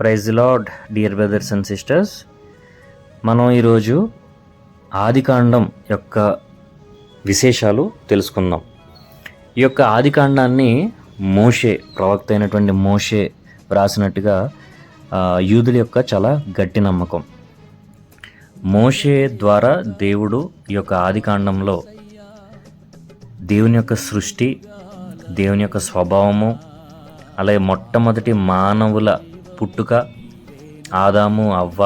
Praise the Lord dear brothers and sisters. మనం ఈరోజు ఆదికాండం యొక్క విశేషాలు తెలుసుకుందాం. ఈ యొక్క ఆదికాండాన్ని మోషే, ప్రవక్త అయినటువంటి మోషే వ్రాసినట్టుగా యూదుల యొక్క చాలా గట్టి నమ్మకం. మోషే ద్వారా దేవుడు ఈ యొక్క ఆదికాండంలో దేవుని యొక్క సృష్టి, దేవుని యొక్క స్వభావము, అలాగే మొట్టమొదటి మానవుల పుట్టుక, ఆదాము అవ్వ,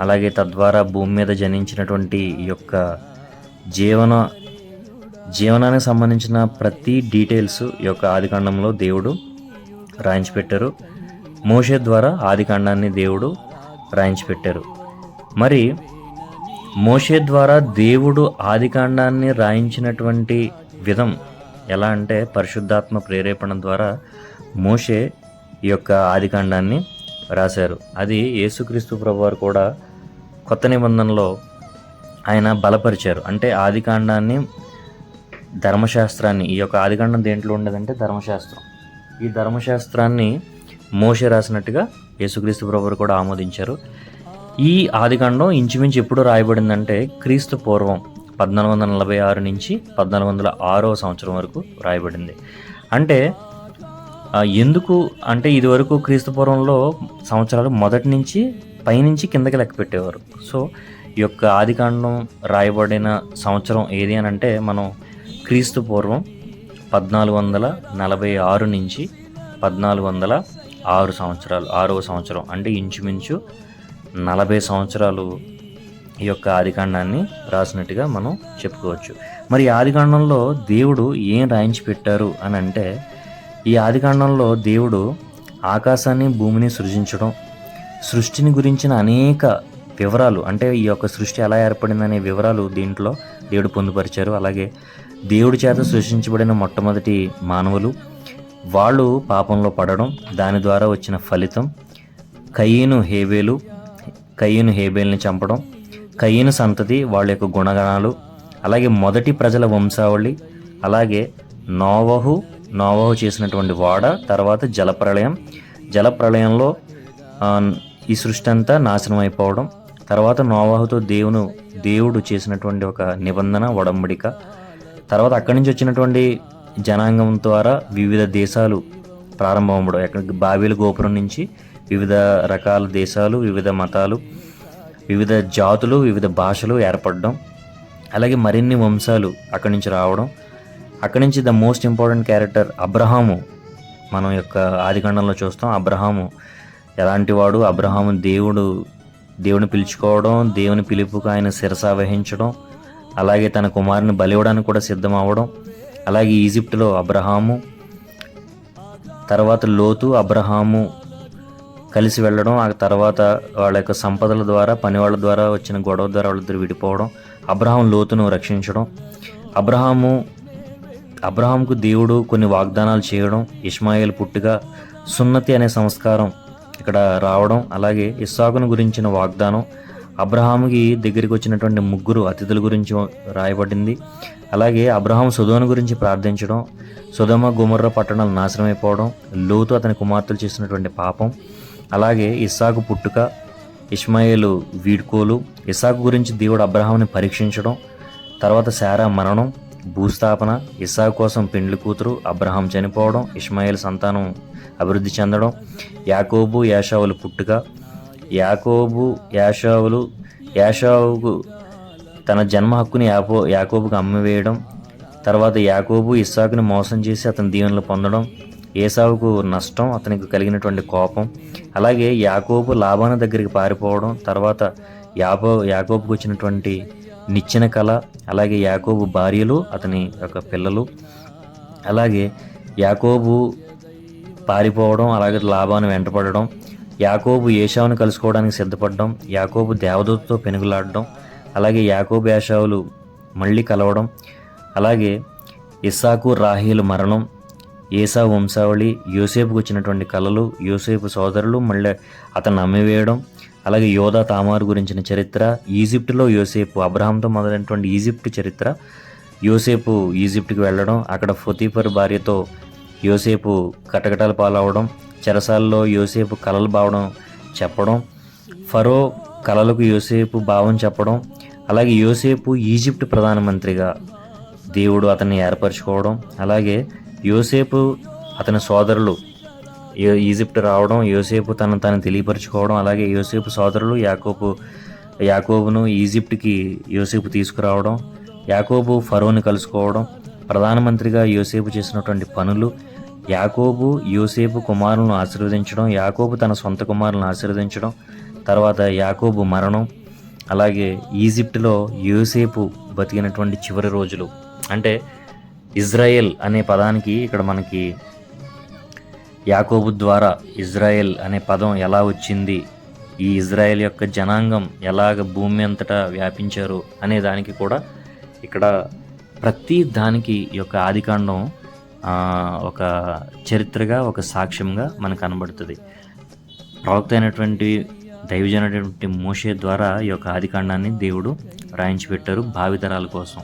అలాగే తద్వారా భూమి మీద జనించినటువంటి ఈ యొక్క జీవనానికి సంబంధించిన ప్రతి డీటెయిల్స్ ఈ యొక్క ఆదికాండంలో దేవుడు రాయించి పెట్టారు. మోషే ద్వారా ఆదికాండాన్ని దేవుడు రాయించి పెట్టారు. మరి మోషే ద్వారా దేవుడు ఆదికాండాన్ని రాయించినటువంటి విధం ఎలా అంటే, పరిశుద్ధాత్మ ప్రేరేపణ ద్వారా మోషే ఈ యొక్క ఆదికాండాన్ని రాశారు. అది యేసుక్రీస్తు ప్రభువారు కూడా కొత్త నిబంధనలో ఆయన బలపరిచారు. అంటే ఆదికాండాన్ని, ధర్మశాస్త్రాన్ని, ఈ యొక్క ఆదికాండం దేంట్లో ఉండదంటే ధర్మశాస్త్రం, ఈ ధర్మశాస్త్రాన్ని మోషే రాసినట్టుగా యేసుక్రీస్తు ప్రభువారు కూడా ఆమోదించారు. ఈ ఆదికాండం ఇంచుమించు ఎప్పుడు రాయబడిందంటే క్రీస్తు పూర్వం 1446 నుంచి 1406వ సంవత్సరం వరకు రాయబడింది. అంటే ఎందుకు అంటే, ఇదివరకు క్రీస్తు పూర్వంలో సంవత్సరాలు మొదటి నుంచి పైనుంచి కిందకి లెక్క పెట్టేవారు. సో ఈ యొక్క ఆదికాండం రాయబడిన సంవత్సరం ఏది అని అంటే, మనం క్రీస్తు పూర్వం 1446 నుంచి 1406 సంవత్సరాలు, 6వ సంవత్సరం, అంటే ఇంచుమించు 40 సంవత్సరాలు ఈ యొక్క ఆదికాండాన్ని రాసినట్టుగా మనం చెప్పుకోవచ్చు. మరి ఈ ఆదికాండంలో దేవుడు ఏం రాయించి పెట్టారు అని అంటే, ఈ ఆదికాండంలో దేవుడు ఆకాశాన్ని, భూమిని సృజించడం, సృష్టిని గురించిన అనేక వివరాలు, అంటే ఈ యొక్క సృష్టి ఎలా ఏర్పడిందనే వివరాలు దీంట్లో దేవుడు పొందుపరిచారు. అలాగే దేవుడి చేత సృష్టించబడిన మొట్టమొదటి మానవులు, వాళ్ళు పాపంలో పడడం, దాని ద్వారా వచ్చిన ఫలితం, కయీను హేబేల్ని చంపడం, కయీను సంతతి వాళ్ళ యొక్క గుణగణాలు, అలాగే మొదటి ప్రజల వంశావళి, అలాగే నోవహు చేసినటువంటి వాడ, తర్వాత జలప్రళయంలో ఈ సృష్టి అంతా నాశనం అయిపోవడం, తర్వాత నోవహుతో దేవుడు చేసినటువంటి ఒక నిబంధన, ఒడంబడిక, తర్వాత అక్కడి నుంచి వచ్చినటువంటి జనాంగం ద్వారా వివిధ దేశాలు ప్రారంభం అవ్వడం, ఎక్కడికి బాబేలు గోపురం నుంచి వివిధ రకాల దేశాలు, వివిధ మతాలు, వివిధ జాతులు, వివిధ భాషలు ఏర్పడడం, అలాగే మరిన్ని వంశాలు అక్కడి నుంచి రావడం. అక్కడి నుంచి the most important character Abraham మనం యొక్క ఆదికాండంలో చూస్తాం. అబ్రహాము ఎలాంటి వాడు? అబ్రహాము దేవుని పిలుచుకోవడం, దేవుని పిలుపుకు ఆయన శిరస వహించడం, అలాగే తన కుమారుని బలివ్వడానికి కూడా సిద్ధం అవ్వడం, అలాగే ఈజిప్టులో అబ్రహాము, తర్వాత లోతు, అబ్రహాము కలిసి వెళ్ళడం, ఆ తర్వాత వాళ్ళ యొక్క సంపదల ద్వారా, పనివాళ్ళ ద్వారా వచ్చిన గొడవ ద్వారా వాళ్ళిద్దరు విడిపోవడం, అబ్రహాం లోతును రక్షించడం, అబ్రహాంకు దేవుడు కొన్ని వాగ్దానాలు చేయడం, ఇష్మాయేల్ పుట్టుక, సున్నతి అనే సంస్కారం ఇక్కడ రావడం, అలాగే ఇస్సాకును గురించిన వాగ్దానం, అబ్రహాముకి దగ్గరికి వచ్చినటువంటి 3 అతిథుల గురించి రాయబడింది, అలాగే అబ్రహాం సొదోము గురించి ప్రార్థించడం, సొదొమ గొమొర్రా పట్టణాలు నాశనమైపోవడం, లోతు అతని కుమార్తెలు చేసినటువంటి పాపం, అలాగే ఇస్సాకు పుట్టుక, ఇష్మాయేలు వీడ్కోలు, ఇస్సాకు గురించి దేవుడు అబ్రహాంని పరీక్షించడం, తర్వాత శారా మరణం, భూస్థాపన, ఇస్సాకు కోసం పెండ్లి కూతురు, అబ్రహాం చనిపోవడం, ఇష్మాయేల్ సంతానం అభివృద్ధి చెందడం, యాకోబు యాషావుల పుట్టుక, యాషావుకు తన జన్మ హక్కుని యాకోబుకు అమ్మివేయడం, తర్వాత యాకోబు ఇస్సాకుని మోసం చేసి అతని దీవెనలు పొందడం, ఏసావుకు నష్టం, అతనికి కలిగినటువంటి కోపం, అలాగే యాకోబు లాబాను దగ్గరికి పారిపోవడం, తర్వాత యాకోబుకు వచ్చినటువంటి నిచ్చెన కళ, అలాగే యాకోబు భార్యలు, అతని యొక్క పిల్లలు, అలాగే యాకోబు పారిపోవడం, అలాగే లాబాను వెంటపడడం, యాకోబు ఏశావును కలుసుకోవడానికి సిద్ధపడడం, యాకోబు దేవదూతతో పెనుగులాడడం, అలాగే యాకోబు ఏశావులు మళ్ళీ కలవడం, అలాగే ఇస్సాకు రాహేలు మరణం, ఏసావు వంశావళి, యోసేపుకు వచ్చినటువంటి కళలు, యోసేపు సోదరులు మళ్ళీ అతన్ని అమ్మివేయడం, అలాగే యోధా తామారు గురించిన చరిత్ర, ఈజిప్టులో యోసేపు, అబ్రహాంతో మొదలైనటువంటి ఈజిప్టు చరిత్ర, యోసేపు ఈజిప్టుకి వెళ్ళడం, అక్కడ పొతీఫర్ భార్యతో యోసేపు కటకటాల పాలవడం, చెరసాలలో యోసేపు కలలు బావడం చెప్పడం, ఫరో కలలకు యోసేపు భావం చెప్పడం, అలాగే యోసేపు ఈజిప్ట్ ప్రధానమంత్రిగా దేవుడు అతన్ని ఏర్పరచుకోవడం, అలాగే యోసేపు అతని సోదరులు ఈజిప్ట్ రావడం, యోసేపు తను తెలియపరచుకోవడం, అలాగే యోసేపు సోదరులు యాకోబును ఈజిప్ట్కి యోసేపు తీసుకురావడం, యాకోబు ఫరోని కలుసుకోవడం, ప్రధానమంత్రిగా యోసేపు చేసినటువంటి పనులు, యాకోబు యోసేపు కుమారులను ఆశీర్వదించడం, యాకోబు తన సొంత కుమారులను ఆశీర్వదించడం, తర్వాత యాకోబు మరణం, అలాగే ఈజిప్ట్లో యోసేపు బతికినటువంటి చివరి రోజులు. అంటే ఇజ్రాయెల్ అనే పదానికి ఇక్కడ మనకి యాకోబు ద్వారా ఇజ్రాయెల్ అనే పదం ఎలా వచ్చింది, ఈ ఇజ్రాయెల్ యొక్క జనాంగం ఎలాగ భూమి అంతటా వ్యాపించారు అనే దానికి కూడా ఇక్కడ ప్రతి దానికి యొక్క ఆదికాండం ఒక చరిత్రగా, ఒక సాక్ష్యంగా మనకు కనబడుతుంది. ప్రవక్త అయినటువంటి దైవజనటువంటి మోషే ద్వారా ఈ యొక్క ఆదికాండాన్ని దేవుడు రాయించి పెట్టారు భావితరాల కోసం.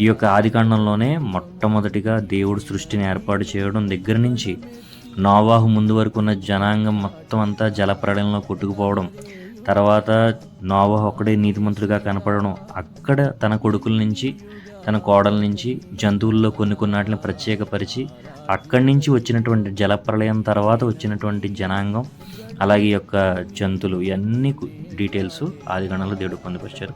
ఈ యొక్క ఆదికాండంలోనే మొట్టమొదటిగా దేవుడు సృష్టిని ఏర్పాటు చేయడం దగ్గర నుంచి నోవాహు ముందు వరకు ఉన్న జనాంగం మొత్తం అంతా జలప్రళయంలో కొట్టుకుపోవడం, తర్వాత నోవాహు ఒక్కడే నీతిమంతుడిగా కనపడడం, అక్కడ తన కొడుకుల నుంచి తన కోడల నుంచి జంతువుల్లో కొన్ని వాటిని ప్రత్యేకపరిచి అక్కడి నుంచి వచ్చినటువంటి జలప్రళయం తర్వాత వచ్చినటువంటి జనాంగం, అలాగే యొక్క జంతువులు, ఇవన్నీ డీటెయిల్స్ ఆదికాండంలో దేవుడు పొందుపరిచారు.